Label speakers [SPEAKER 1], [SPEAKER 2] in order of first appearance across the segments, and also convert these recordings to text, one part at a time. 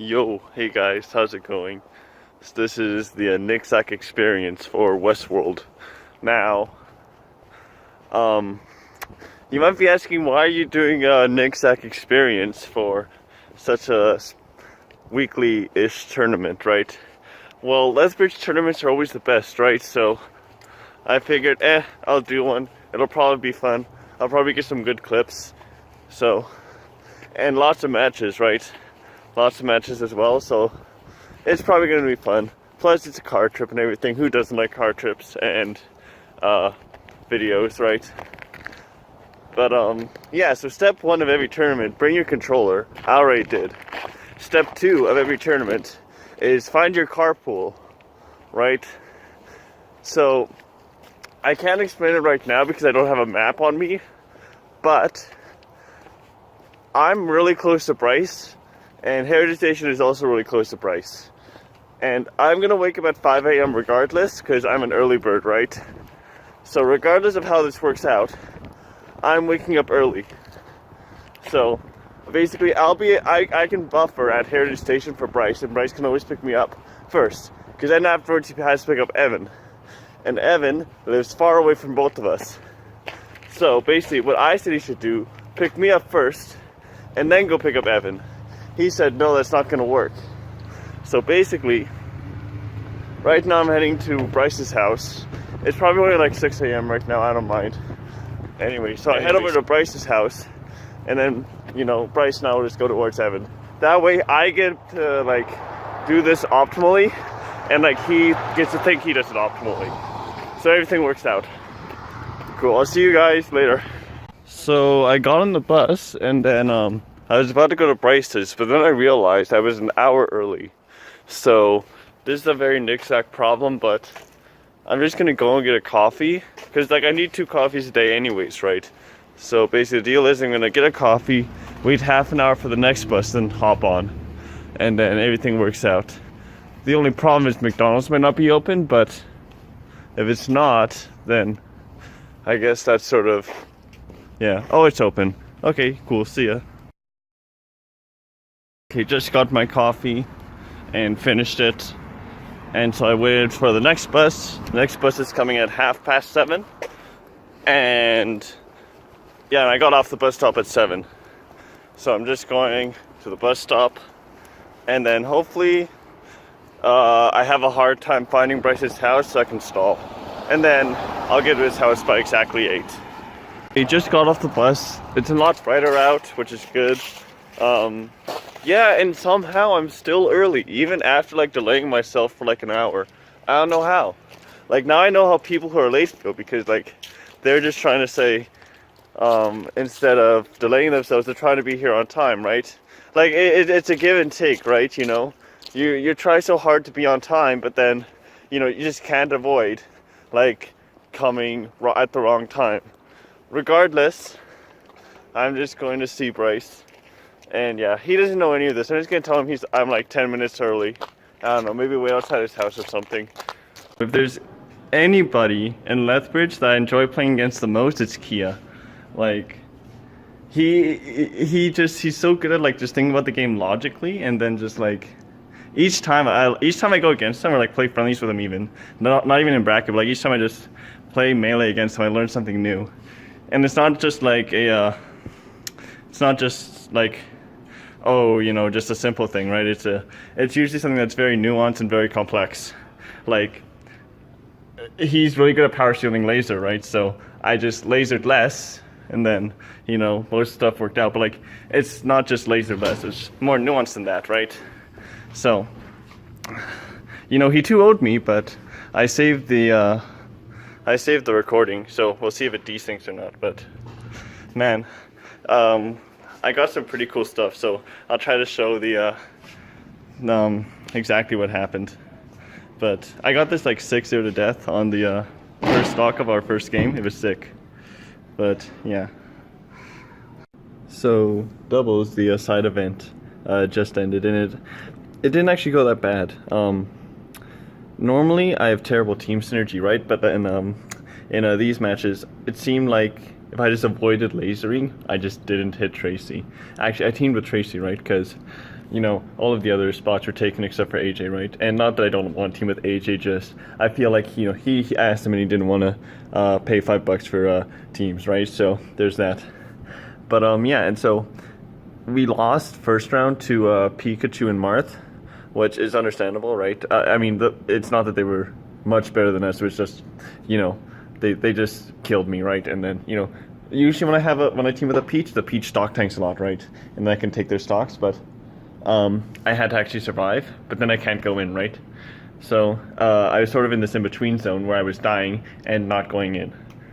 [SPEAKER 1] Yo, hey guys, how's it going? So this is the NickZack experience for Wes World. Now, you might be asking, why are you doing a NickZack experience for such a weekly-ish tournament, right? Well, Lethbridge tournaments are always the best, right? So I figured, I'll do one. It'll probably be fun. I'll probably get some good clips. So, and lots of matches, right? Lots of matches as well, so it's probably going to be fun. Plus, it's a car trip and everything. Who doesn't like car trips and videos, right? But yeah, so step 1 of every tournament, bring your controller. I already did. Step 2 of every tournament is find your carpool, right? So I can't explain it right now because I don't have a map on me, but I'm really close to Bryce. And Heritage Station is also really close to Bryce. And I'm going to wake up at 5 a.m. regardless, because I'm an early bird, right? So regardless of how this works out, I'm waking up early. So basically, I can buffer at Heritage Station for Bryce, and Bryce can always pick me up first. Because then afterwards he has to pick up Evan. And Evan lives far away from both of us. So basically, what I said he should do, pick me up first, and then go pick up Evan. He said, no, that's not going to work. So basically, right now I'm heading to Bryce's house. It's probably only like 6 a.m. right now, I don't mind. Anyway, so I head over to Bryce's house, and then, you know, Bryce and I will just go towards Evan. That way I get to, like, do this optimally, and, like, he gets to think he does it optimally. So everything works out. Cool, I'll see you guys later. So I got on the bus, and then, I was about to go to Bryce's, but then I realized I was an hour early. So this is a very NickZack problem, but I'm just gonna go and get a coffee, because like I need 2 coffees a day anyways, right? So basically the deal is I'm gonna get a coffee, wait half an hour for the next bus, then hop on, and then everything works out. The only problem is McDonald's might not be open, but if it's not, then I guess that's sort of, yeah. Oh, it's open. Okay, cool, see ya. Okay, just got my coffee and finished it, and so I waited for the next bus. The next bus is coming at 7:30, and yeah, and I got off the bus stop at 7. So I'm just going to the bus stop, and then hopefully I have a hard time finding Bryce's house so I can stall, and then I'll get to his house by exactly 8. He just got off the bus. It's a lot brighter out, which is good. Yeah, and somehow I'm still early, even after like delaying myself for like an hour. I don't know how. Like now I know how people who are late feel, because like they're just trying to say, instead of delaying themselves, they're trying to be here on time, right? Like it's a give and take, right? You know, you try so hard to be on time, but then, you know, you just can't avoid like coming at the wrong time. Regardless, I'm just going to see Bryce. And yeah, he doesn't know any of this. I'm just gonna tell him I'm like 10 minutes early. I don't know, maybe wait outside his house or something. If there's anybody in Lethbridge that I enjoy playing against the most, it's Kia. Like, he's so good at like just thinking about the game logically, and then just like each time I go against him or like play friendlies with him, even not even in bracket, but like each time I just play melee against him, I learn something new. And it's not just like oh, you know, just a simple thing, right? It's usually something that's very nuanced and very complex. Like, he's really good at power shielding laser, right? So I just lasered less, and then, you know, most stuff worked out. But like, it's not just laser less, it's more nuanced than that, right? So, you know, he 2-0'd me, but I saved the recording, so we'll see if it desyncs or not. But man, I got some pretty cool stuff, so I'll try to show the exactly what happened. But I got this like 6-0 to death on the first stock of our first game. It was sick. But yeah. So doubles, the side event just ended, and it didn't actually go that bad. Normally I have terrible team synergy, right? But then in these matches, it seemed like if I just avoided lasering, I just didn't hit Tracy. Actually, I teamed with Tracy, right? Because you know, all of the other spots were taken except for AJ, right? And not that I don't want to team with AJ, just I feel like, you know, he asked him and he didn't want to pay $5 for teams, right? So there's that. But yeah, and so we lost first round to Pikachu and Marth, which is understandable, right? I mean, it's not that they were much better than us. It was just, you know, they just killed me, right? And then, you know, usually when I team with a Peach, the Peach stock tanks a lot, right? And I can take their stocks, but I had to actually survive, but then I can't go in, right? So I was sort of in this in-between zone where I was dying and not going in.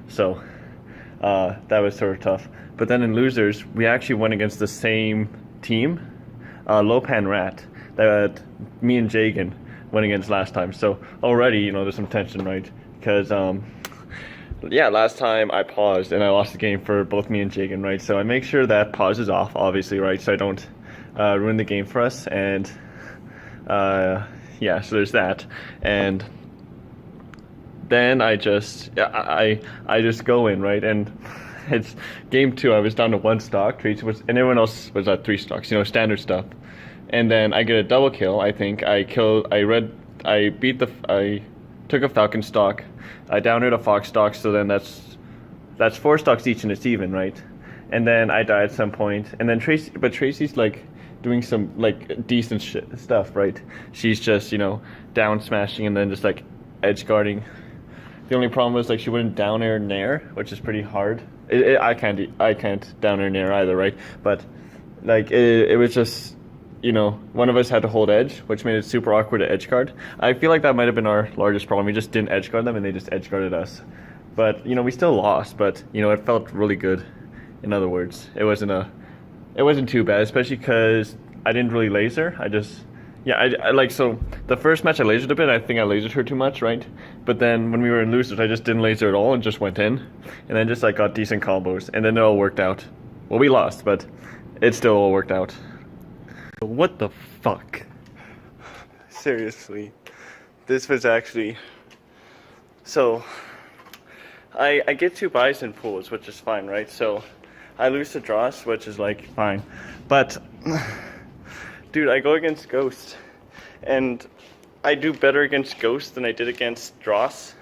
[SPEAKER 1] So that was sort of tough. But then in losers, we actually went against the same team, Lopan Rat, that me and Jagan went against last time. So already, you know, there's some tension, right? Because yeah, last time I paused and I lost the game for both me and Jagan, right? So I make sure that pause is off, obviously, right? So I don't ruin the game for us. And yeah, so there's that. And then I just go in, right? And it's game 2. I was down to 1 stock, and everyone else was at 3 stocks, you know, standard stuff. And then I get a double kill. I think I took a Falcon stock, I downed a Fox stock, so then that's 4 stocks each and it's even, right? And then I die at some point, and then Tracy's like doing some like decent stuff, right? She's just, you know, down smashing and then just like edge guarding. The only problem was like she wouldn't down air Nair, which is pretty hard. I can't down air Nair either, right? But like it was just, you know, one of us had to hold edge, which made it super awkward to edge guard. I feel like that might have been our largest problem. We just didn't edge guard them and they just edge guarded us. But, you know, we still lost, but, you know, it felt really good. In other words, it wasn't too bad, especially because I didn't really laser. I like, so the first match I lasered a bit, I think I lasered her too much, right? But then when we were in losers, I just didn't laser at all and just went in. And then just like got decent combos, and then it all worked out. Well, we lost, but it still all worked out. What the fuck? Seriously. This was actually... So, I get 2 buys in pools, which is fine, right? So, I lose to Dross, which is like, fine. But... Dude, I go against Ghost, and I do better against Ghost than I did against Dross.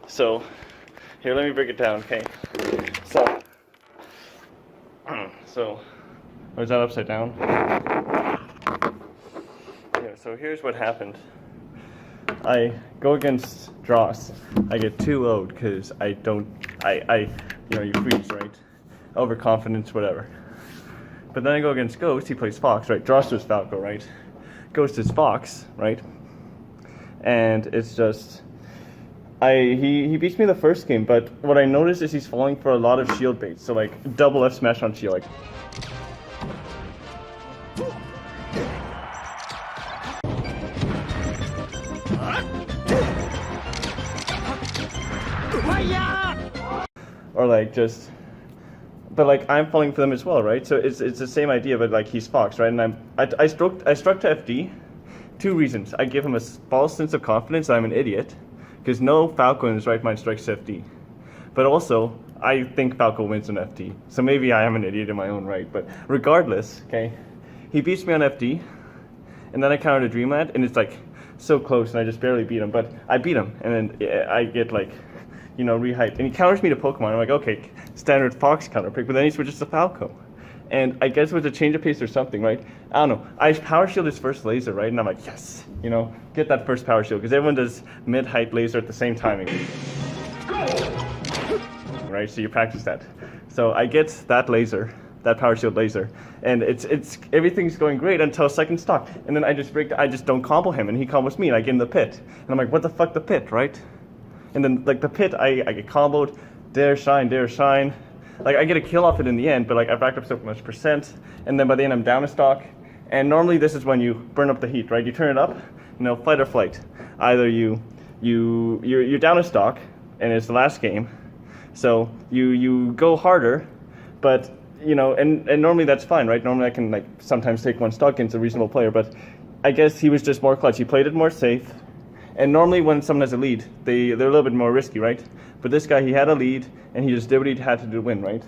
[SPEAKER 1] So, here, let me break it down, okay? So, was that upside down? Yeah, so here's what happened. I go against Dross. I get 2-0'd because you know, you freeze, right? Overconfidence, whatever. But then I go against Ghost, he plays Fox, right? Dross is Falco, right? Ghost is Fox, right? And it's just... he beats me the first game, but what I noticed is he's falling for a lot of shield baits. So like, double F smash on shield, like... Or like, just... But like, I'm falling for them as well, right? So it's the same idea, but like, he's Fox, right? And I struck to FD. 2 reasons. I give him a false sense of confidence that I'm an idiot, because no Falco in his right mind strikes FD. But also, I think Falco wins on FD. So maybe I am an idiot in my own right. But regardless, okay, he beats me on FD, and then I counter to Dreamland, and it's like so close, and I just barely beat him. But I beat him, and then I get like, you know, rehyped. And he counters me to Pokemon. I'm like, okay, standard Fox counter pick, but then he switches to Falco. And I guess it was a change of pace or something, right? I don't know. I power shield his first laser, right? And I'm like, yes, you know, get that first power shield, because everyone does mid-height laser at the same timing. Right, so you practice that. So I get that laser, that power shield laser, and it's everything's going great until second stock. And then I just don't combo him, and he combos me, and I get in the pit. And I'm like, what the fuck, the pit, right? And then, like, the pit, I get comboed, dare shine. Like, I get a kill off it in the end, but, like, I've racked up so much percent, and then by the end I'm down a stock. And normally this is when you burn up the heat, right? You turn it up, you know, fight or flight. Either you're down a stock, and it's the last game, so you go harder, but, you know, and normally that's fine, right? Normally I can, like, sometimes take 1 stock against a reasonable player, but I guess he was just more clutch. He played it more safe. And normally when someone has a lead, they're a little bit more risky, right? But this guy, he had a lead, and he just did what he had to do to win, right?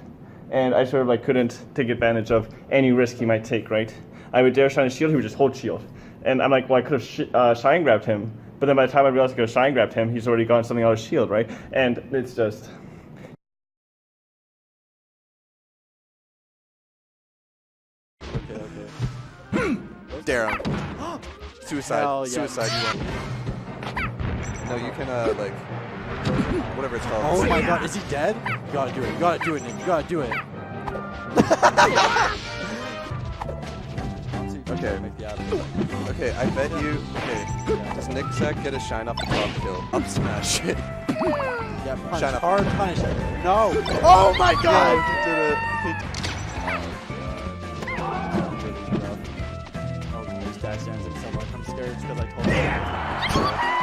[SPEAKER 1] And I sort of like couldn't take advantage of any risk he might take, right? I would dare shine a shield, he would just hold shield. And I'm like, well, I could have shine grabbed him. But then by the time I realized I could have shine grabbed him, he's already gotten something out of shield, right? And it's just...
[SPEAKER 2] Okay. Dare him. Suicide.
[SPEAKER 3] Hell yeah.
[SPEAKER 2] Suicide, you won. No, you can, like, whatever it's called.
[SPEAKER 3] Oh my god, is he dead? You gotta do it. You gotta do it, Nick. You gotta do it.
[SPEAKER 2] Okay. Okay, I bet you. Okay. Does NickZack get a shine off the top kill? Up smash it.
[SPEAKER 3] Yeah, punch.
[SPEAKER 2] Shine up.
[SPEAKER 3] Hard punch. No. Oh my god!
[SPEAKER 2] Yeah, he did it.
[SPEAKER 3] Oh, this guy sounds like someone. I'm scared because I told him.